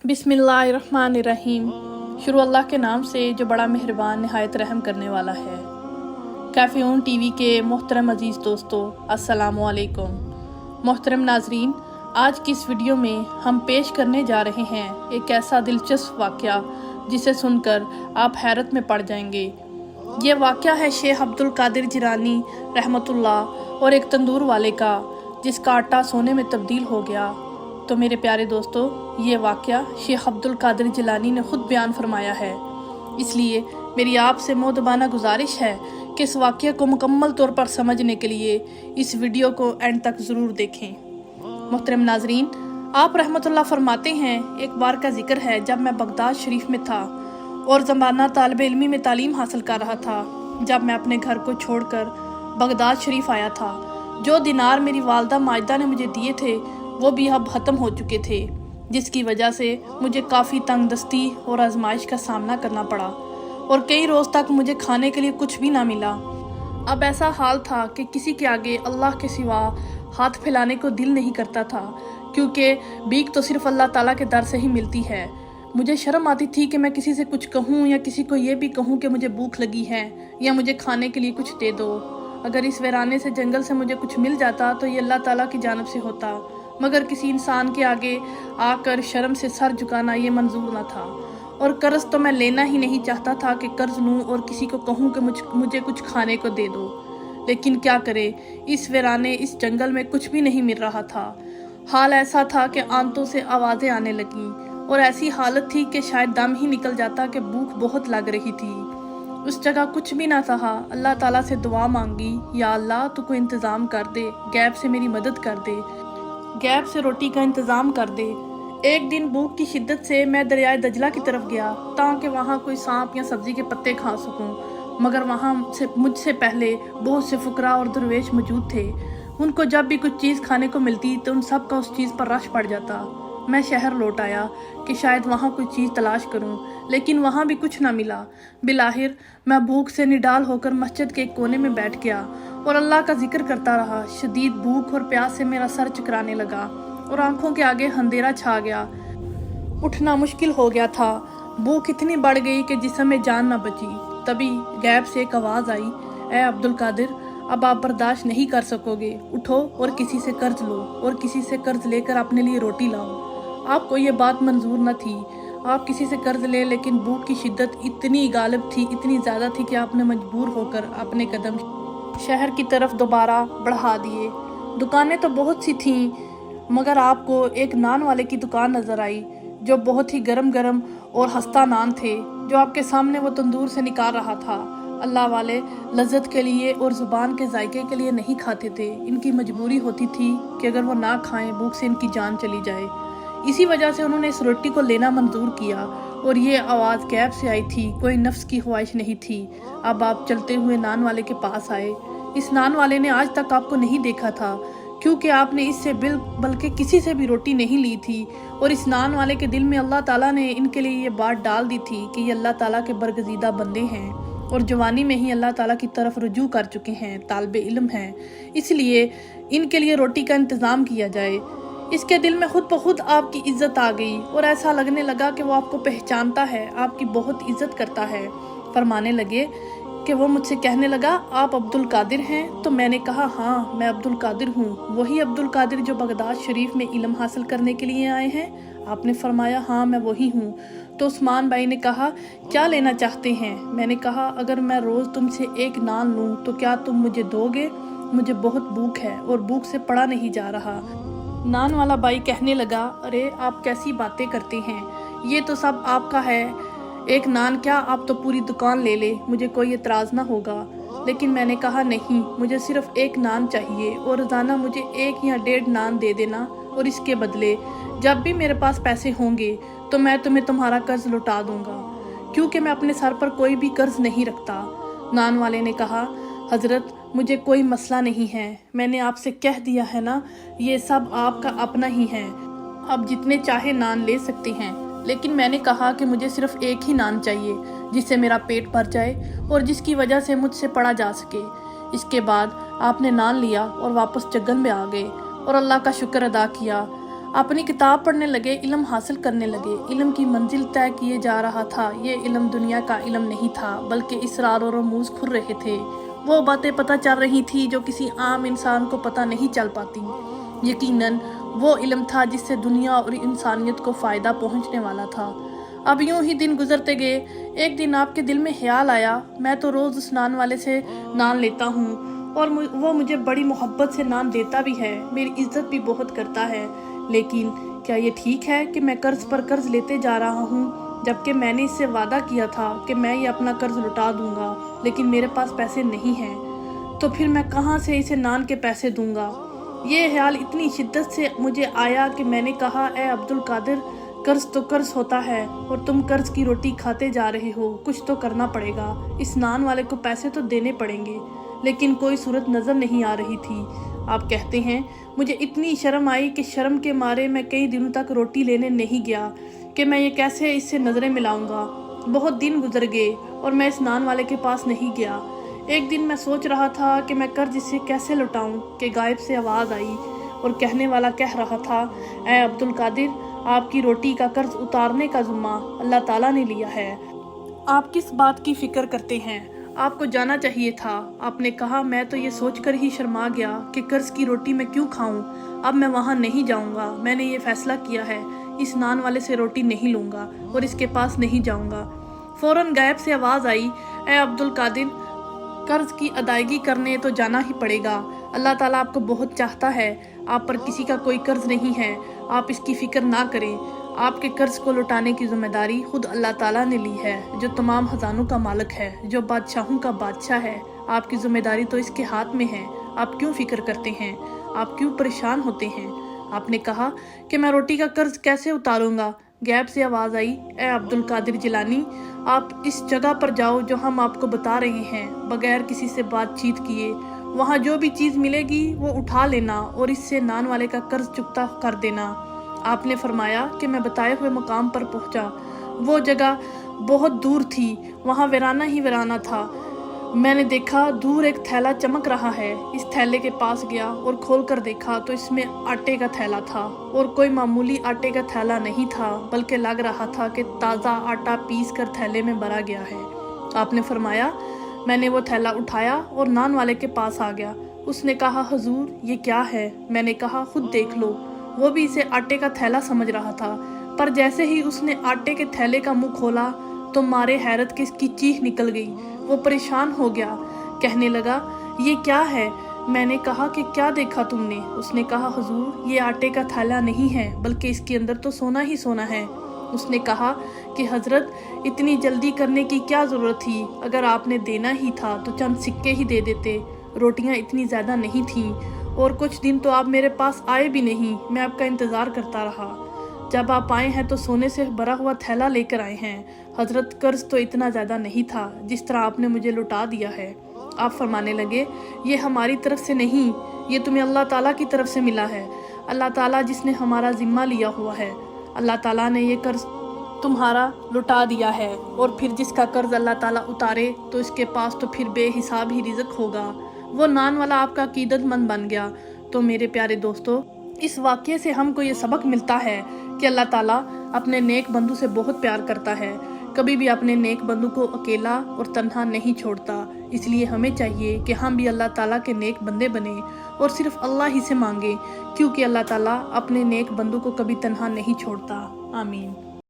बिस्मिल्लाहिर्रहमानिर्रहीम। शुरू अल्लाह के नाम से जो बड़ा मेहरबान नहायत रहम करने वाला है। कैफ़े टीवी के मोहतरम अज़ीज़ दोस्तों, अस्सलामु अलैकुम। मोहतरम नाजरीन, आज की इस वीडियो में हम पेश करने जा रहे हैं एक ऐसा दिलचस्प वाक़या जिसे सुनकर आप हैरत में पड़ जाएंगे। ये वाक़या है शेख अब्दुल कादिर जिलानी रहमतुल्लाह और एक तंदूर वाले का जिसका आटा सोने में तब्दील हो गया। तो मेरे प्यारे दोस्तों, ये वाक़या शेख अब्दुल कादिर जिलानी ने ख़ुद बयान फरमाया है, इसलिए मेरी आपसे मोहतबाना गुजारिश है कि इस वाक़ये को मुकम्मल तौर पर समझने के लिए इस वीडियो को एंड तक ज़रूर देखें। मोहतरम नाजरीन, आप रहमतुल्लाह फरमाते हैं, एक बार का जिक्र है जब मैं बगदाद शरीफ में था और ज़माना तालिब इल्मी में तालीम हासिल कर रहा था, जब मैं अपने घर को छोड़कर बगदाद शरीफ आया था। जो दिनार मेरी वालदा माजिदा ने मुझे दिए थे वो भी अब ख़त्म हो चुके थे, जिसकी वजह से मुझे काफ़ी तंगदस्ती और आजमाइश का सामना करना पड़ा और कई रोज़ तक मुझे खाने के लिए कुछ भी ना मिला। अब ऐसा हाल था कि किसी के आगे अल्लाह के सिवा हाथ फैलाने को दिल नहीं करता था, क्योंकि भीख तो सिर्फ अल्लाह ताला के दर से ही मिलती है। मुझे शर्म आती थी कि मैं किसी से कुछ कहूँ या किसी को ये भी कहूँ कि मुझे भूख लगी है या मुझे खाने के लिए कुछ दे दो। अगर इस वीराने से जंगल से मुझे कुछ मिल जाता तो ये अल्लाह ताला की जानिब से होता, मगर किसी इंसान के आगे आकर शर्म से सर झुकाना ये मंजूर न था। और कर्ज तो मैं लेना ही नहीं चाहता था कि कर्ज लूँ और किसी को कहूँ कि मुझे कुछ खाने को दे दो। लेकिन क्या करे, इस वीराने इस जंगल में कुछ भी नहीं मिल रहा था। हाल ऐसा था कि आंतों से आवाज़ें आने लगीं और ऐसी हालत थी कि शायद दम ही निकल जाता कि भूख बहुत लग रही थी। उस जगह कुछ भी ना सहा, अल्लाह ताला से दुआ मांगी, या अल्लाह तू कोई इंतज़ाम कर दे, गैब से मेरी मदद कर दे, गैब से रोटी का इंतज़ाम कर दे। एक दिन भूख की शिद्दत से मैं दरियाए दजला की तरफ गया ताकि वहाँ कोई सांप या सब्ज़ी के पत्ते खा सकूं, मगर वहाँ मुझसे पहले बहुत से फुकरा और दरवेश मौजूद थे। उनको जब भी कुछ चीज़ खाने को मिलती तो उन सब का उस चीज़ पर रश पड़ जाता। मैं शहर लौट आया कि शायद वहाँ कोई चीज़ तलाश करूं, लेकिन वहाँ भी कुछ ना मिला। बिलाहिर मैं भूख से निडाल होकर मस्जिद के एक कोने में बैठ गया और अल्लाह का जिक्र करता रहा। शदीद भूख और प्यास से मेरा सर चकराने लगा और आंखों के आगे अंधेरा छा गया। उठना मुश्किल हो गया था। भूख इतनी बढ़ गई कि जिस्म में जान न बची। तभी गैब से एक आवाज़ आई, ए अब्दुल कादिर, अब आप बर्दाश्त नहीं कर सकोगे, उठो और किसी से कर्ज लो और किसी से कर्ज लेकर अपने लिए रोटी लाओ। आपको ये बात मंजूर न थी, आप किसी से कर्ज ले, लेकिन भूख की शिद्दत इतनी गालिब थी, इतनी ज़्यादा थी कि आपने मजबूर होकर अपने कदम शहर की तरफ दोबारा बढ़ा दिए। दुकानें तो बहुत सी थीं, मगर आपको एक नान वाले की दुकान नज़र आई जो बहुत ही गरम गरम और हंसता नान थे, जो आपके सामने वो तंदूर से निकाल रहा था। अल्लाह वाले लज्जत के लिए और ज़ुबान के जायके के लिए नहीं खाते थे। इनकी मजबूरी होती थी कि अगर वो ना खाएं, भूख से इनकी जान चली जाए। इसी वजह से उन्होंने इस रोटी को लेना मंजूर किया और ये आवाज़ गैब से आई थी, कोई नफ्स की ख्वाहिश नहीं थी। अब आप चलते हुए नान वाले के पास आए। इस नान वाले ने आज तक आपको नहीं देखा था, क्योंकि आपने इससे बल्कि किसी से भी रोटी नहीं ली थी। और इस नान वाले के दिल में अल्लाह ताला ने इनके लिए ये बात डाल दी थी कि ये अल्लाह ताला के बरगज़ीदा बंदे हैं और जवानी में ही अल्लाह ताला की तरफ रुजू कर चुके हैं, तालिब इल्म हैं, इसलिए इनके लिए रोटी का इंतज़ाम किया जाए। इसके दिल में खुद ब खुद आपकी इज्जत आ गई और ऐसा लगने लगा कि वो आपको पहचानता है, आपकी बहुत इज्जत करता है। फरमाने लगे कि वो मुझसे कहने लगा, आप अब्दुल कादिर हैं? तो मैंने कहा, हाँ मैं अब्दुल कादिर हूँ, वही अब्दुल कादिर जो बगदाद शरीफ में इल्म हासिल करने के लिए आए हैं। आपने फरमाया, हाँ मैं वही हूँ। तो उस्मान भाई ने कहा, क्या लेना चाहते हैं? मैंने कहा, अगर मैं रोज़ तुमसे एक नान लूँ तो क्या तुम मुझे दोगे? मुझे बहुत भूख है और भूख से पड़ा नहीं जा रहा। नान वाला भाई कहने लगा, अरे आप कैसी बातें करते हैं, ये तो सब आपका है, एक नान क्या, आप तो पूरी दुकान ले ले, मुझे कोई एतराज़ ना होगा। लेकिन मैंने कहा, नहीं, मुझे सिर्फ एक नान चाहिए और रोज़ाना मुझे 1 या 1.5 नान दे देना, और इसके बदले जब भी मेरे पास पैसे होंगे तो मैं तुम्हें तुम्हारा कर्ज लौटा दूंगा, क्योंकि मैं अपने सर पर कोई भी कर्ज नहीं रखता। नान वाले ने कहा, हज़रत मुझे कोई मसला नहीं है, मैंने आपसे कह दिया है ना, ये सब आपका अपना ही है, आप जितने चाहे नान ले सकते हैं। लेकिन मैंने कहा कि मुझे सिर्फ एक ही नान चाहिए जिससे मेरा पेट भर जाए और जिसकी वजह से मुझसे पढ़ा जा सके। इसके बाद आपने नान लिया और वापस जंगल में आ गए और अल्लाह का शुक्र अदा किया। अपनी किताब पढ़ने लगे, इल्म हासिल करने लगे। इल्म की मंजिल तय किए जा रहा था। ये इल्म दुनिया का इल्म नहीं था, बल्कि इसरार और रमूज खुल रहे थे। वो बातें पता चल रही थी जो किसी आम इंसान को पता नहीं चल पाती। यकीनन वो इल्म था जिससे दुनिया और इंसानियत को फ़ायदा पहुंचने वाला था। अब यूं ही दिन गुजरते गए। एक दिन आपके दिल में ख्याल आया, मैं तो रोज़ उस नान वाले से नान लेता हूँ और वो मुझे बड़ी मोहब्बत से नान देता भी है, मेरी इज्जत भी बहुत करता है। लेकिन क्या ये ठीक है कि मैं कर्ज पर कर्ज लेते जा रहा हूँ, जबकि मैंने इससे वादा किया था कि मैं ये अपना कर्ज लौटा दूंगा, लेकिन मेरे पास पैसे नहीं हैं, तो फिर मैं कहाँ से इसे नान के पैसे दूंगा। ये ख्याल इतनी शिद्दत से मुझे आया कि मैंने कहा, ए अब्दुल कादिर, कर्ज तो कर्ज होता है और तुम कर्ज की रोटी खाते जा रहे हो, कुछ तो करना पड़ेगा। इस नान वाले को पैसे तो देने पड़ेंगे। लेकिन कोई सूरत नज़र नहीं आ रही थी। आप कहते हैं, मुझे इतनी शर्म आई कि शर्म के मारे मैं कई दिनों तक रोटी लेने नहीं गया कि मैं ये कैसे इससे नज़रें मिलाऊंगा। बहुत दिन गुजर गए और मैं इस नान वाले के पास नहीं गया। एक दिन मैं सोच रहा था कि मैं कर्ज इसे कैसे लौटाऊं कि गायब से आवाज़ आई और कहने वाला कह रहा था, ए अब्दुल कादिर, आपकी रोटी का कर्ज उतारने का ज़िम्मा अल्लाह ताला ने लिया है। आप किस बात की फ़िक्र करते हैं? आपको जाना चाहिए था। आपने कहा, मैं तो ये सोचकर ही शर्मा गया कि कर्ज की रोटी मैं क्यों खाऊं। अब मैं वहाँ नहीं जाऊँगा। मैंने ये फैसला किया है, इस नान वाले से रोटी नहीं लूँगा और इसके पास नहीं जाऊँगा। फ़ौरन गायब से आवाज़ आई, ए अब्दुल कादिर, कर्ज की अदायगी करने तो जाना ही पड़ेगा। अल्लाह ताला आपको बहुत चाहता है। आप पर किसी का कोई कर्ज नहीं है। आप इसकी फ़िक्र ना करें। आपके कर्ज को लौटाने की जिम्मेदारी खुद अल्लाह ताला ने ली है, जो तमाम खजानों का मालिक है, जो बादशाहों का बादशाह है। आपकी जिम्मेदारी तो इसके हाथ में है। आप क्यों फ़िक्र करते हैं? आप क्यों परेशान होते हैं? आपने कहा कि मैं रोटी का कर्ज कैसे उतारूंगा। गैब से आवाज़ आई, ए अब्दुल कादिर जिलानी, आप इस जगह पर जाओ जो हम आपको बता रहे हैं, बगैर किसी से बातचीत किए। वहाँ जो भी चीज़ मिलेगी वो उठा लेना और इससे नान वाले का कर्ज चुकता कर देना। आपने फरमाया कि मैं बताए हुए मकाम पर पहुँचा। वो जगह बहुत दूर थी, वहाँ वीराना ही वीराना था। मैंने देखा दूर एक थैला चमक रहा है। इस थैले के पास गया और खोल कर देखा तो इसमें आटे का थैला था और कोई मामूली आटे का थैला नहीं था, बल्कि लग रहा था कि ताज़ा आटा पीस कर थैले में भरा गया है। आपने फरमाया, मैंने वो थैला उठाया और नान वाले के पास आ गया। उसने कहा, हुजूर, ये क्या है? मैंने कहा, खुद देख लो। वो भी इसे आटे का थैला समझ रहा था, पर जैसे ही उसने आटे के थैले का मुंह खोला तो मारे हैरत के इसकी चीख निकल गई। वो परेशान हो गया, कहने लगा, ये क्या है? मैंने कहा कि क्या देखा तुमने? उसने कहा, हुजूर, ये आटे का थैला नहीं है, बल्कि इसके अंदर तो सोना ही सोना है। उसने कहा कि हजरत, इतनी जल्दी करने की क्या ज़रूरत थी? अगर आपने देना ही था तो चंद सिक्के ही दे देते। रोटियां इतनी ज़्यादा नहीं थीं और कुछ दिन तो आप मेरे पास आए भी नहीं। मैं आपका इंतज़ार करता रहा। जब आप आए हैं तो सोने से भरा हुआ थैला लेकर आए हैं। हजरत, कर्ज तो इतना ज़्यादा नहीं था जिस तरह आपने मुझे लुटा दिया है। आप फरमाने लगे, ये हमारी तरफ से नहीं, ये तुम्हें अल्लाह ताला की तरफ से मिला है। अल्लाह ताला जिसने हमारा ज़िम्मा लिया हुआ है, अल्लाह ताला ने ये कर्ज तुम्हारा लुटा दिया है। और फिर जिसका कर्ज अल्लाह ताला उतारे तो इसके पास तो फिर बेहिसाब ही रिज़्क होगा। वो नान वाला आपका अकीदतमंद बन गया। तो मेरे प्यारे दोस्तों, इस वाक़ये से हमको ये सबक मिलता है कि अल्लाह ताला अपने नेक बंदू से बहुत प्यार करता है। कभी भी अपने नेक बंदू को अकेला और तन्हा नहीं छोड़ता। इसलिए हमें चाहिए कि हम भी अल्लाह ताला के नेक बंदे बने और सिर्फ अल्लाह ही से मांगे, क्योंकि अल्लाह ताला अपने नेक बंदू को कभी तन्हा नहीं छोड़ता। आमीन।